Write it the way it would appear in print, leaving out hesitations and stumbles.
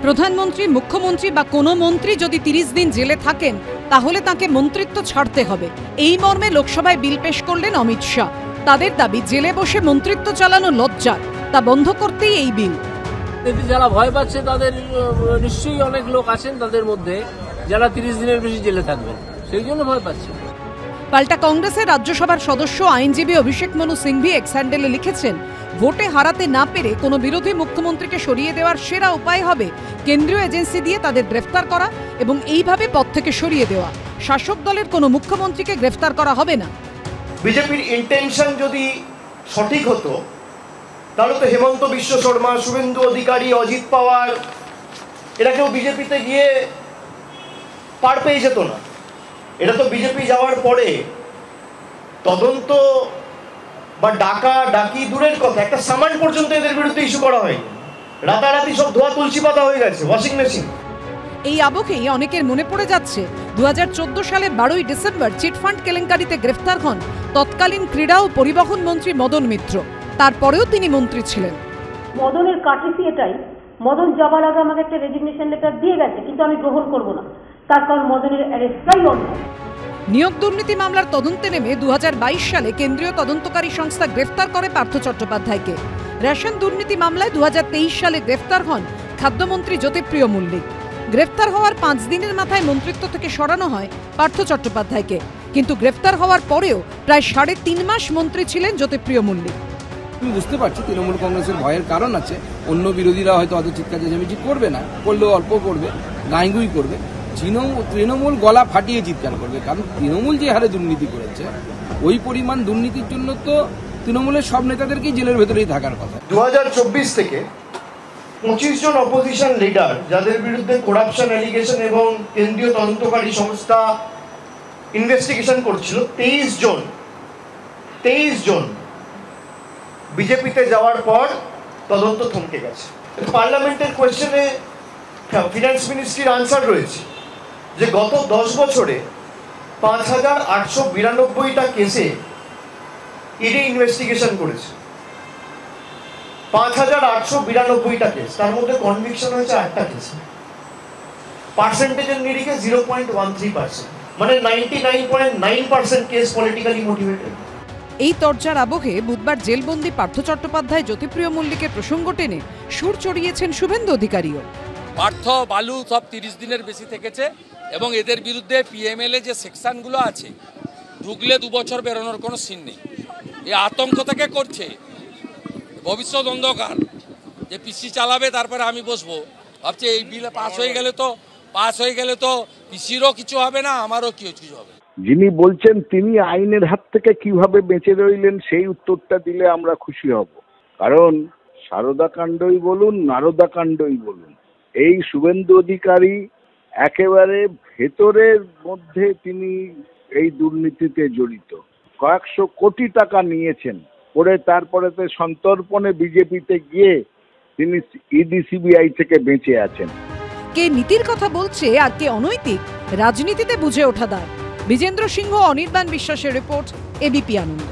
প্রধানমন্ত্রী, মুখ্যমন্ত্রী বা কোনো মন্ত্রী যদি 30 দিন জেলে থাকেন তাহলে তাকে মন্ত্রিত্ব ছাড়তে হবে, এই মর্মে লোকসভায় বিল পেশ করলেন অমিত শাহ। তাদের দাবি, জেলে বসে মন্ত্রিত্ব চালানো লজ্জার, তা বন্ধ করতেই এই বিল। যারা ভয় পাচ্ছে তাদের নিশ্চয়ই অনেক লোক আছেন তাদের মধ্যে যারা 30 দিনের বেশি জেলে থাকবেন, সেই জন্য ভয় পাচ্ছে। পাল্টা কংগ্রেসের রাজ্যসভার সদস্য আইনজীবী অভিষেক মনু সিংভি এক্স হ্যান্ডেলে লিখেছেন, ভোটে হারাতে না পেরে কোনো বিরোধী মুখ্যমন্ত্রীকে সরিয়ে দেওয়ার সেরা উপায় হবে কেন্দ্রীয় এজেন্সি দিয়ে তাদের গ্রেফতার করা এবং এইভাবে পদ থেকে সরিয়ে দেওয়া। শাসক দলের কোনো মুখ্যমন্ত্রীকে গ্রেফতার করা হবে না। বিজেপির ইন্টেনশন যদি সঠিক হতো তাহলে তো হেমন্ত বিশ্ব শর্মা, শুভেন্দু অধিকারী, অজিত পাওয়ার এরা কেউ বিজেপিতে গিয়ে পার পেয়ে যেত না। এটা তো বিজেপি যাওয়ার পরে তদন্ত বা ডাকি দূরের কথা, একটা সামান পর্যন্ত এদের বিরুদ্ধে ইস্যু করা হয়নি। রাতারাতি সব ধোয়া তুলসী পাতা হয়ে গেছে, ওয়াশিং মেশিন। এই আবহেই অনেকের মনে পড়ে যাচ্ছে 2014 সালের 12ই ডিসেম্বর চিটফান্ড কেলেঙ্কারিতে গ্রেফতার হন তৎকালীন ক্রীড়া ও পরিবহন মন্ত্রী মদন মিত্র। তারপরেও তিনি মন্ত্রী ছিলেন। মদনের কাটিসি এটাই, মদন যাবার আগে আমাকে একটা রেজিগনেশন লেটার দিয়ে গেছে, কিন্তু আমি গ্রহণ করব না, তার কারণ মদনের অ্যারেস্টটাই অন্যায়। নিয়োগ দুর্নীতি মামলার তদন্তে নেমে 2022 সালে কেন্দ্রীয় তদন্তকারী সংস্থা গ্রেফতার করে পার্থ চট্টোপাধ্যায়কে। রেশন দুর্নীতি মামলায় 2023 সালে গ্রেফতার হন খাদ্যমন্ত্রী জ্যোতিপ্রিয় মল্লিক। গ্রেফতার হওয়ার 5 দিনের মাথায় মন্ত্রিত্ব থেকে সরানো হয় পার্থ চট্টোপাধ্যায়কে, কিন্তু গ্রেফতার হওয়ার পরেও প্রায় 3.5 মাস মন্ত্রী ছিলেন জ্যোতিপ্রিয় মল্লিক। আমি বুঝতে পারছি তৃণমূল কংগ্রেসের ভয়ের কারণ আছে, অন্য বিরোধীরা হয়তো অত চিৎকার চেঁচামেচি করবে না, করলেও অল্প করবে, গাঁইগুই করবে। তৃণমূল গলা ফাটিয়ে চিৎকার করবে, কারণ তৃণমূল যে হারে দুর্নীতি করেছে ওই পরিমাণ দুর্নীতির জন্য তো তৃণমূলের সব নেতাদেরকেই জেলের ভেতরেই থাকার কথা। 2024 থেকে 25 জন অপোজিশন লিডার যাদের বিরুদ্ধে করাপশন অ্যালিগেশন এবং কেন্দ্রীয় তদন্তকারী সংস্থা ইনভেস্টিগেশন করছিল, 23 জন বিজেপিতে যাওয়ার পর তদন্ত থমকে গেছে। পার্লামেন্টের কোয়েশ্চেনে ফিনান্স মিনিস্ট্রির আনসার রয়েছে যে গত 10 বছরে 5892টা কেসে ইডি ইনভেস্টিগেশন করেছে। 5892টা কেস, তার মধ্যে কনভিকশন হয়েছে 8টা কেসে। পার্সেন্টেজের নিরিখে 0.13%, মানে 99.9% কেস পলিটিক্যালি মোটিভেটেড। এই তরজার আবহে বুধবার জেলবন্দি পার্থ চট্টোপাধ্যায়, জ্যোতিপ্রিয় মল্লিকের প্রসঙ্গ টেনে সুর চড়িয়েছেন শুভেন্দু অধিকারীও। পার্থ, বালু সব 30 দিনের বেশি থেকেছে এবং এদের বিরুদ্ধে পিএমএলএ যে সেকশনগুলো আছে, ঢুকলে 2 বছর বেরোনোর কোনো সিন নেই। এই আতঙ্ক থেকে করছে, ভবিষ্যৎ অন্ধকার, যে পিসি চালাবে তারপরে আমি বসবো। ভাবছে এই বিল পাস হয়ে গেলে তো পিসিরও কিছু হবে না, আমারও কিছু হবে। যিনি বলছেন তিনি আইনের হাত থেকে কিভাবে বেঁচে রইলেন সেই উত্তরটা দিলে আমরা খুশি হব। কারণ সারদা কাণ্ডই বলুন, নারদা কাণ্ডই বলুন, এই শুভেন্দু অধিকারী একেবারে ভেতরের মধ্যে তিনি এই দুর্নীতিতে জড়িত। কয়েকশো কোটি টাকা নিয়েছেন, পরে তারপরে সন্তর্পণে বিজেপিতে গিয়ে তিনি ইডি সিবিআই থেকে বেঁচে আছেন। কে নীতির কথা বলছে আর কে অনৈতিক, রাজনীতিতে বুঝে ওঠা দায়। বিজেন্দ্র সিংহ, অনির্বাণ বিশ্বাসের রিপোর্ট, এবিপি আনন্দ।